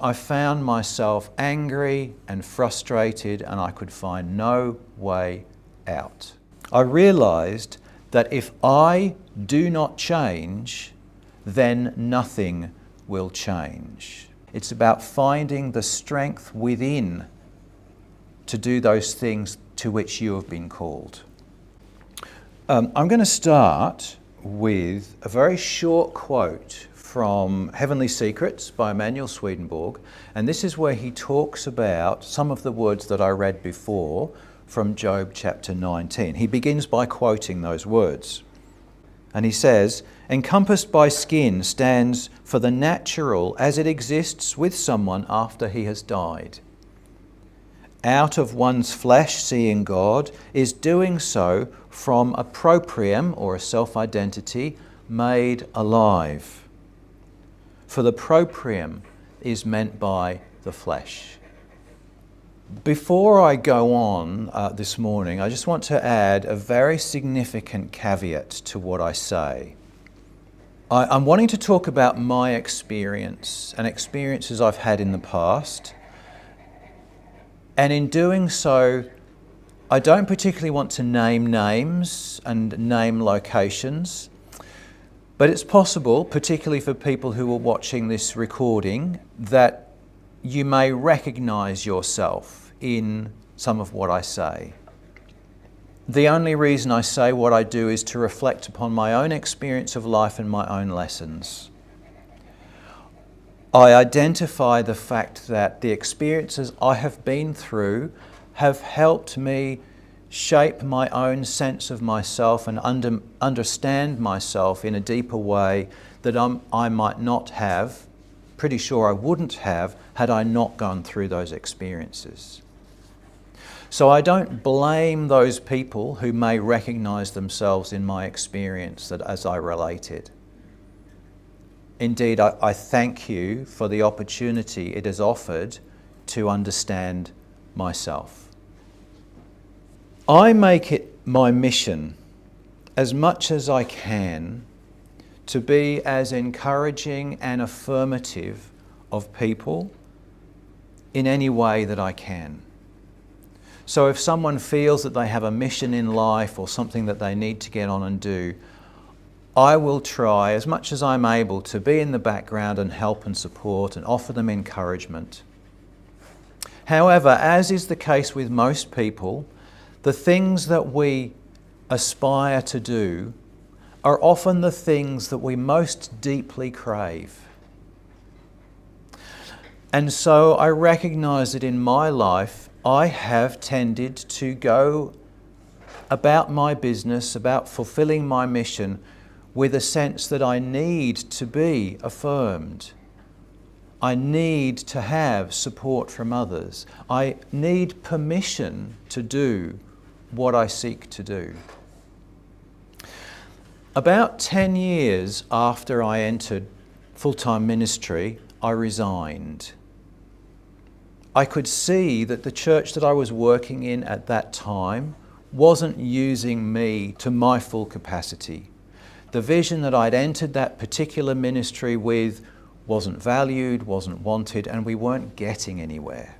I found myself angry and frustrated, and I could find no way out. I realized that if I do not change, then nothing will change. It's about finding the strength within to do those things to which you have been called. I'm going to start with a very short quote from Heavenly Secrets by Emanuel Swedenborg, and this is where he talks about some of the words that I read before from Job chapter 19. He begins by quoting those words. And he says, "Encompassed by skin stands for the natural as it exists with someone after he has died. Out of one's flesh seeing God is doing so from a proprium, or a self-identity, made alive. For the proprium is meant by the flesh." Before I go on this morning, I just want to add a very significant caveat to what I say. I'm wanting to talk about my experience and experiences I've had in the past. And in doing so, I don't particularly want to name names and name locations, but it's possible, particularly for people who are watching this recording, that you may recognize yourself in some of what I say. The only reason I say what I do is to reflect upon my own experience of life and my own lessons. I identify the fact that the experiences I have been through have helped me shape my own sense of myself and understand myself in a deeper way that I might not have, pretty sure I wouldn't have, had I not gone through those experiences. So I don't blame those people who may recognize themselves in my experience that as I related. Indeed, I thank you for the opportunity it has offered to understand myself. I make it my mission, as much as I can, to be as encouraging and affirmative of people in any way that I can. So if someone feels that they have a mission in life or something that they need to get on and do, I will try as much as I'm able to be in the background and help and support and offer them encouragement. However, as is the case with most people, the things that we aspire to do are often the things that we most deeply crave. And so I recognize that in my life, I have tended to go about my business, about fulfilling my mission, with a sense that I need to be affirmed. I need to have support from others. I need permission to do what I seek to do. About 10 years after I entered full-time ministry, I resigned. I could see that the church that I was working in at that time wasn't using me to my full capacity. The vision that I'd entered that particular ministry with wasn't valued, wasn't wanted, and we weren't getting anywhere.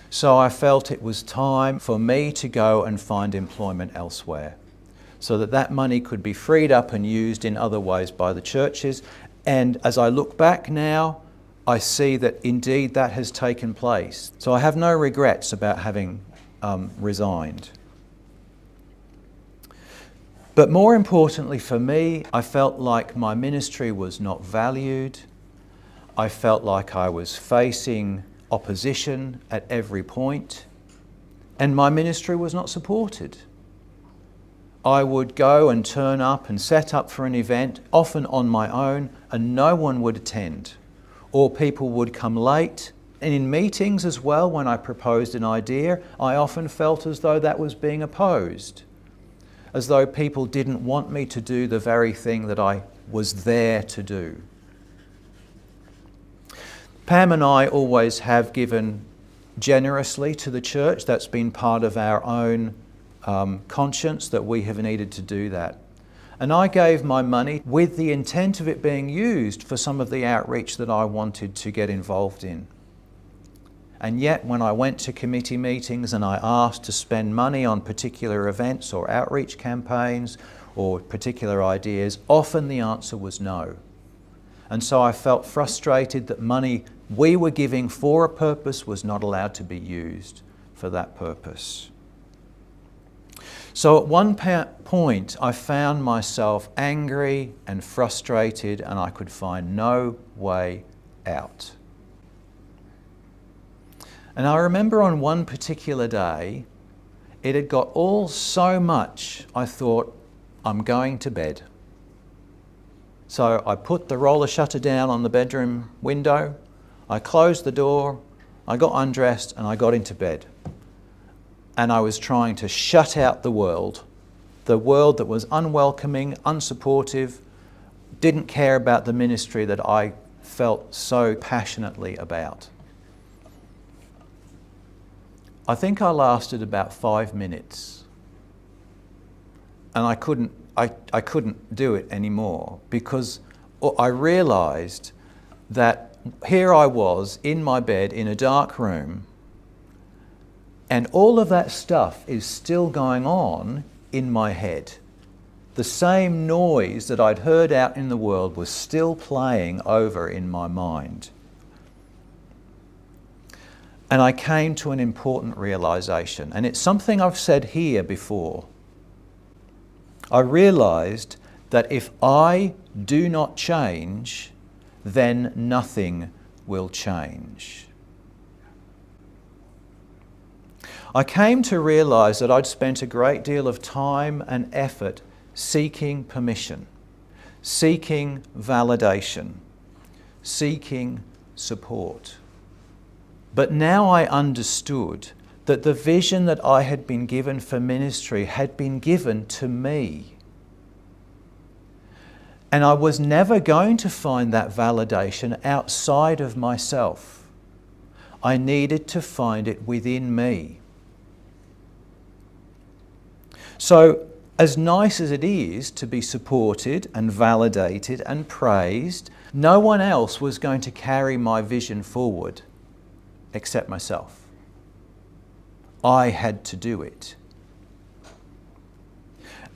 So I felt it was time for me to go and find employment elsewhere, so that that money could be freed up and used in other ways by the churches. And as I look back now, I see that indeed that has taken place. So I have no regrets about having resigned. But more importantly for me, I felt like my ministry was not valued. I felt like I was facing opposition at every point, and my ministry was not supported. I would go and turn up and set up for an event, often on my own, and no one would attend. Or people would come late. And in meetings as well, when I proposed an idea, I often felt as though that was being opposed, as though people didn't want me to do the very thing that I was there to do. Pam and I always have given generously to the church. That's been part of our own conscience, that we have needed to do that. And I gave my money with the intent of it being used for some of the outreach that I wanted to get involved in. And yet when I went to committee meetings and I asked to spend money on particular events or outreach campaigns or particular ideas, often the answer was no. And so I felt frustrated that money we were giving for a purpose was not allowed to be used for that purpose. So at one point I found myself angry and frustrated, and I could find no way out. And I remember on one particular day, it had got all so much, I thought, I'm going to bed. So I put the roller shutter down on the bedroom window, I closed the door, I got undressed and I got into bed. And I was trying to shut out the world that was unwelcoming, unsupportive, didn't care about the ministry that I felt so passionately about. I think I lasted about 5 minutes, and I couldn't do it anymore, because I realised that here I was in my bed in a dark room, and all of that stuff is still going on in my head. The same noise that I'd heard out in the world was still playing over in my mind. And I came to an important realization, and it's something I've said here before. I realized that if I do not change, then nothing will change. I came to realize that I'd spent a great deal of time and effort seeking permission, seeking validation, seeking support. But now I understood that the vision that I had been given for ministry had been given to me. And I was never going to find that validation outside of myself. I needed to find it within me. So, as nice as it is to be supported and validated and praised, no one else was going to carry my vision forward except myself. I had to do it.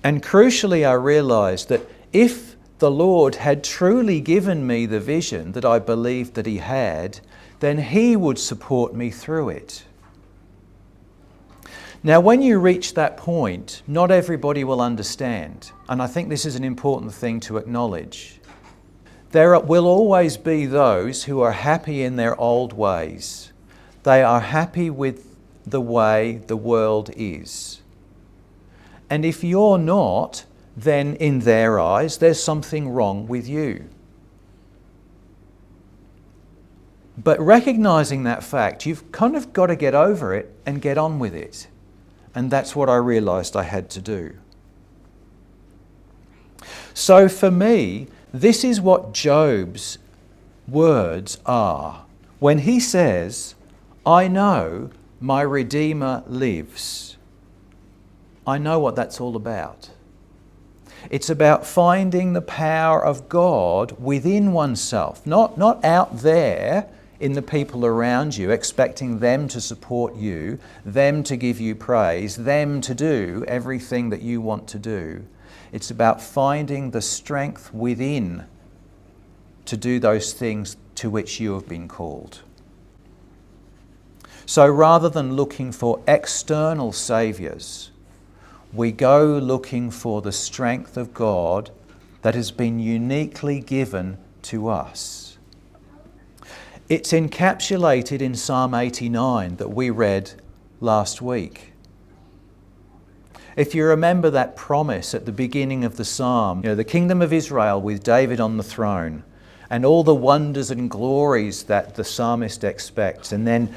And crucially, I realized that if the Lord had truly given me the vision that I believed that He had, then He would support me through it. Now, when you reach that point, not everybody will understand, and I think this is an important thing to acknowledge. There will always be those who are happy in their old ways. They are happy with the way the world is. And if you're not, then in their eyes, there's something wrong with you. But recognizing that fact, you've kind of got to get over it and get on with it. And that's what I realized I had to do. So for me, this is what Job's words are. When he says, I know my Redeemer lives. I know what that's all about. It's about finding the power of God within oneself, not out there in the people around you, expecting them to support you, them to give you praise, them to do everything that you want to do. It's about finding the strength within to do those things to which you have been called. So rather than looking for external saviours, we go looking for the strength of God that has been uniquely given to us. It's encapsulated in Psalm 89 that we read last week. If you remember that promise at the beginning of the psalm, the kingdom of Israel with David on the throne, and all the wonders and glories that the psalmist expects, and then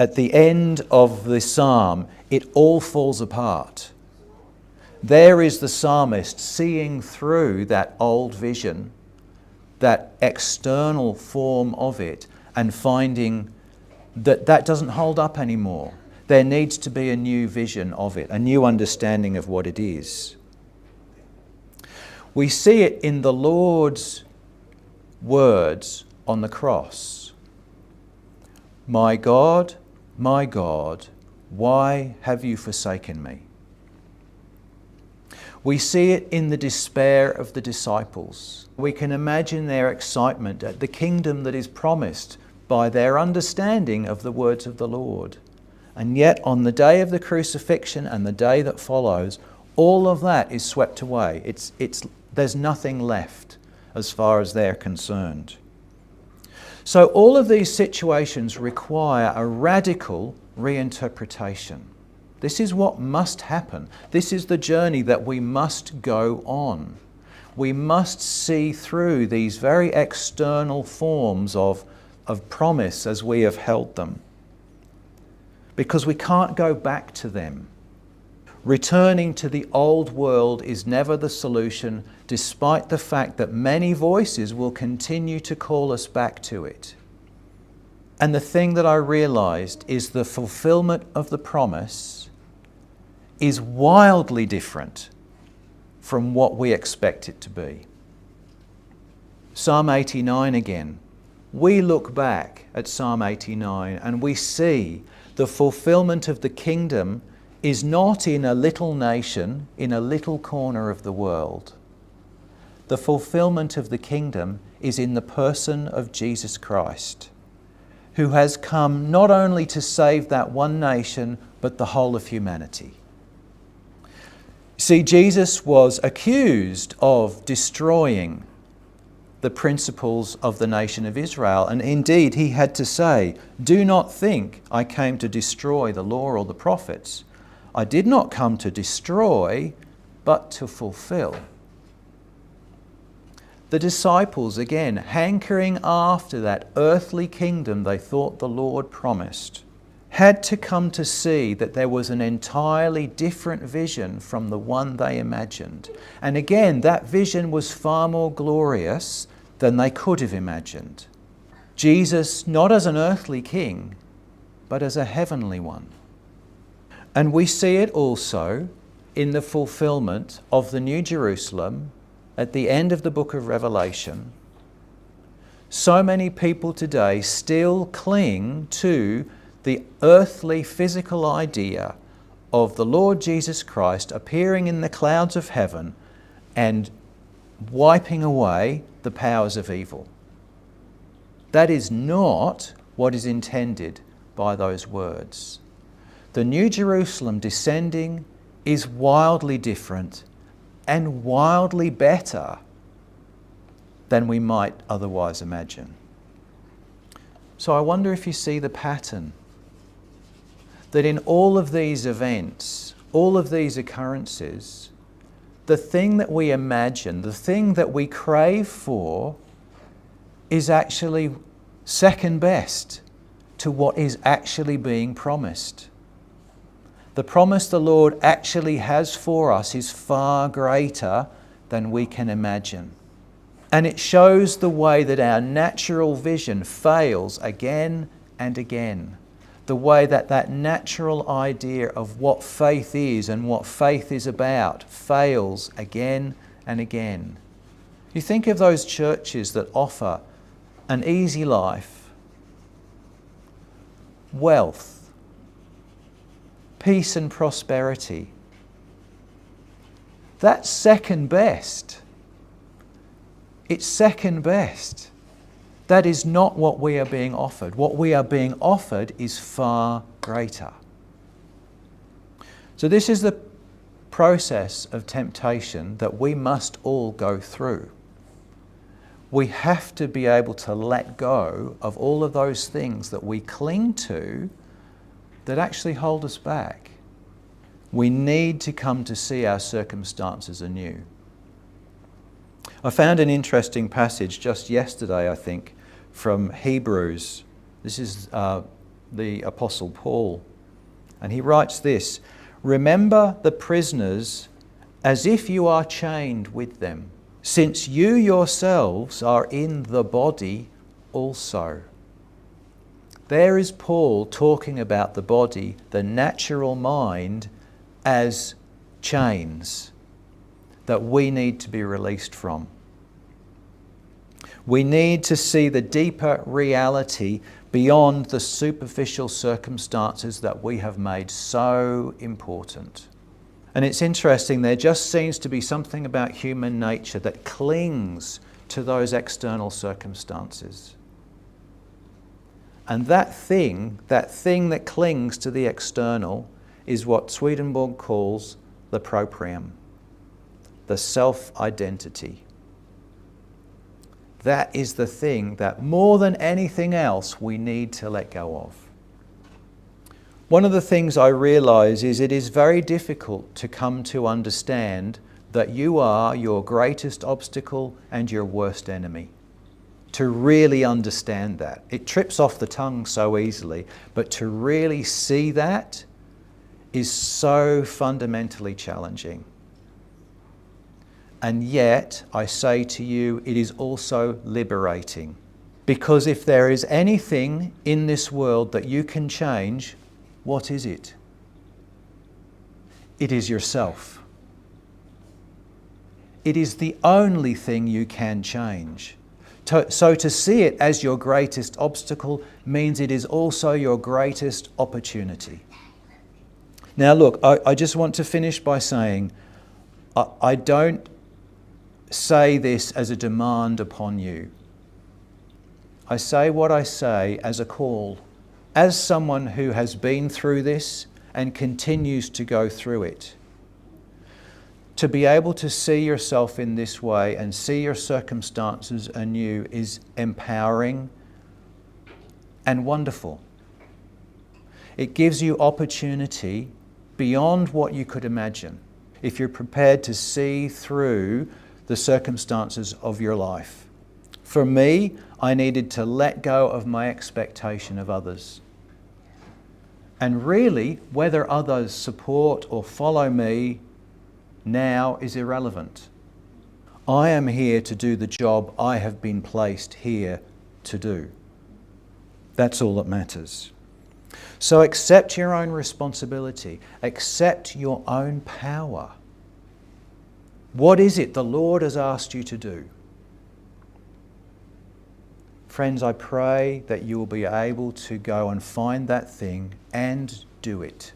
at the end of the psalm, it all falls apart. There is the psalmist seeing through that old vision, that external form of it, and finding that that doesn't hold up anymore. There needs to be a new vision of it, a new understanding of what it is. We see it in the Lord's words on the cross. My God, why have you forsaken me? We see it in the despair of the disciples. We can imagine their excitement at the kingdom that is promised by their understanding of the words of the Lord. And yet on the day of the crucifixion and the day that follows, all of that is swept away. There's nothing left as far as they're concerned. So all of these situations require a radical reinterpretation. This is what must happen. This is the journey that we must go on. We must see through these very external forms of promise as we have held them, because we can't go back to them. Returning to the old world is never the solution, despite the fact that many voices will continue to call us back to it. And the thing that I realized is the fulfillment of the promise is wildly different from what we expect it to be. Psalm 89 again. We look back at Psalm 89 and we see the fulfillment of the kingdom is not in a little nation, in a little corner of the world. The fulfillment of the kingdom is in the person of Jesus Christ, who has come not only to save that one nation, but the whole of humanity. See, Jesus was accused of destroying the principles of the nation of Israel. And indeed, he had to say, do not think I came to destroy the law or the prophets. I did not come to destroy, but to fulfill. The disciples, again, hankering after that earthly kingdom they thought the Lord promised, had to come to see that there was an entirely different vision from the one they imagined. And again, that vision was far more glorious than they could have imagined. Jesus, not as an earthly king, but as a heavenly one. And we see it also in the fulfillment of the New Jerusalem at the end of the book of Revelation. So many people today still cling to the earthly, physical idea of the Lord Jesus Christ appearing in the clouds of heaven and wiping away the powers of evil. That is not what is intended by those words. The New Jerusalem descending is wildly different and wildly better than we might otherwise imagine. So I wonder if you see the pattern, that in all of these events, all of these occurrences, the thing that we imagine, the thing that we crave for, is actually second best to what is actually being promised. The promise the Lord actually has for us is far greater than we can imagine. And it shows the way that our natural vision fails again and again. The way that that natural idea of what faith is and what faith is about fails again and again. You think of those churches that offer an easy life, wealth, peace and prosperity. That's second best. It's second best. That is not what we are being offered. What we are being offered is far greater. So this is the process of temptation that we must all go through. We have to be able to let go of all of those things that we cling to that actually hold us back. We need to come to see our circumstances anew. I found an interesting passage just yesterday, I think, from Hebrews. This is the Apostle Paul. And he writes this: remember the prisoners as if you are chained with them, since you yourselves are in the body also. There is Paul talking about the body, the natural mind, as chains. that we need to be released from. We need to see the deeper reality beyond the superficial circumstances that we have made so important. And it's interesting, there just seems to be something about human nature that clings to those external circumstances. And that thing that clings to the external is what Swedenborg calls the proprium, the self-identity. That is the thing that more than anything else we need to let go of. One of the things I realize is it is very difficult to come to understand that you are your greatest obstacle and your worst enemy. To really understand that. It trips off the tongue so easily, but to really see that is so fundamentally challenging. And yet, I say to you, it is also liberating. Because if there is anything in this world that you can change, what is it? It is yourself. It is the only thing you can change. So to see it as your greatest obstacle means it is also your greatest opportunity. Now look, I just want to finish by saying, I don't say this as a demand upon you. I say what I say as a call, as someone who has been through this and continues to go through it. To be able to see yourself in this way and see your circumstances anew is empowering and wonderful. It gives you opportunity beyond what you could imagine if you're prepared to see through the circumstances of your life. For me, I needed to let go of my expectation of others. And really, whether others support or follow me now is irrelevant. I am here to do the job I have been placed here to do. That's all that matters. So accept your own responsibility. Accept your own power. What is it the Lord has asked you to do? Friends, I pray that you will be able to go and find that thing and do it.